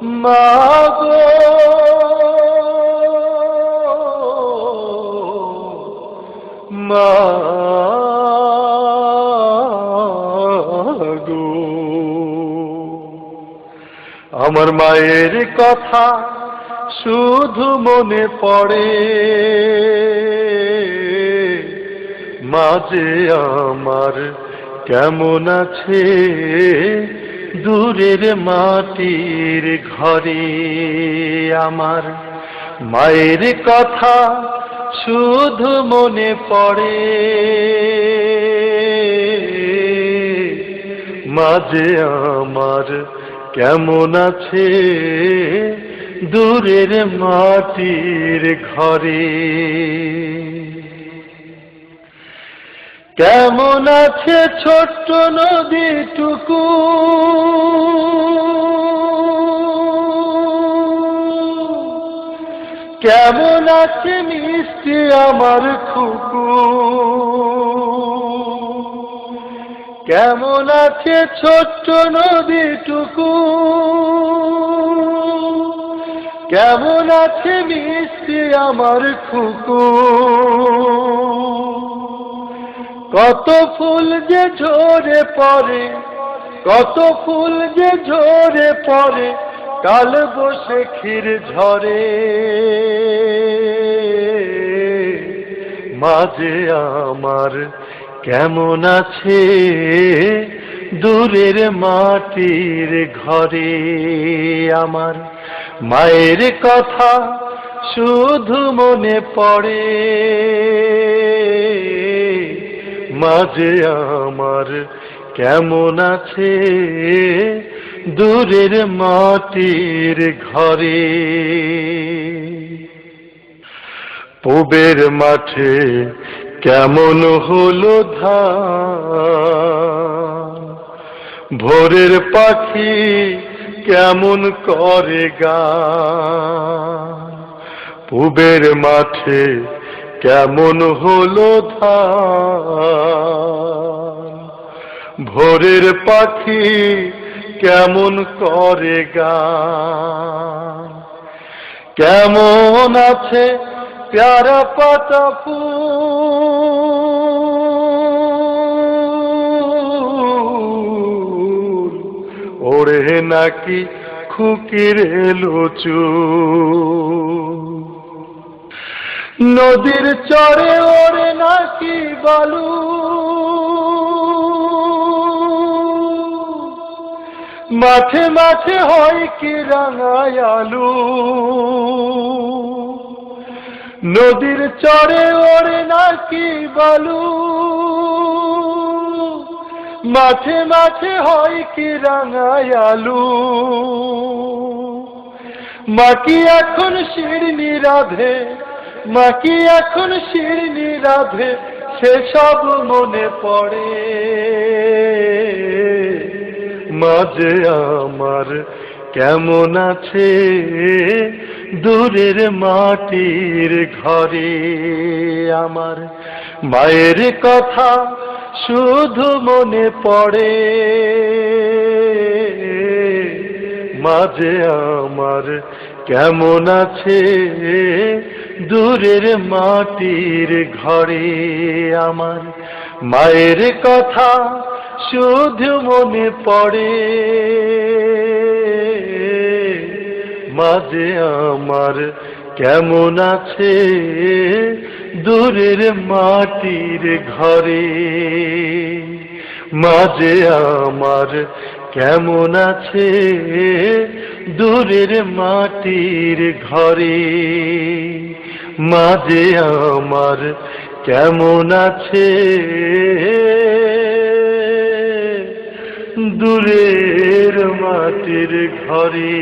মাগো মাগো, আমার মায়ের কথা শুধু মনে পড়ে, মাঝে আমার কেমন আছে দূরের মাটির ঘরে। আমার মায়ের কথা শুধু মনে পড়ে, মাঝে আমার কেমন আছে দূরের মাটির ঘরে। কেমন আছে ছোট্ট নদীটুকু, কেমন আছে মিষ্টি আমার খুকু, কেমন আছে ছোট্ট নদীটুকু, কেমন আছে মিষ্টি আমার খুকু। কত ফুল যে ঝরে পড়ে, কত ফুল যে ঝরে পড়ে কাল বৈশাখীর ঝড়ে। মাঝে আমার কেমন আছে দূরের মাটির ঘরে। আমার মায়ের কথা শুধু মনে পড়ে, মাঝে আমার কেমন আছে দূরের মাটির ঘরে। পুবের মাঠে কেমন হলো ধান, ভোরের পাখি কেমন করে গান। পুবের মাঠে কেমন হলো ধান, ভোরের পাখি কেমন করে গান। কেমন আছে পেয়ারা পাতা ফুল, ওড়ে নাকি খুকির চুল। নদীর চরে ওড়ে নাকি বালু, মাঠে মাঠে হয় কি রাঙায় আলু। নদীর চরে ওড়ে নাকি বালু, মাঠে মাঠে হয় কি রাঙায় আলু। মা কি এখন শিরনি রাধে, মা কি এখন শিরনি রাধে, সেসব মনে পড়ে। মাঝে আমার কেমন আছে দূরের মাটির ঘরে। আমার মায়ের কথা শুধু মনে পড়ে, মাঝে আমার কেমন আছে দূরের মাটির ঘরে। আমার মায়ের কথা শুধু মনে পড়ে, মাঝে আমার কেমন আছে দূরের মাটির ঘরে। মাঝে আমার কেমন আছে দূরের মাটির ঘরে। মাঝে আমার কেমন আছে দূরের মাটির ঘরে।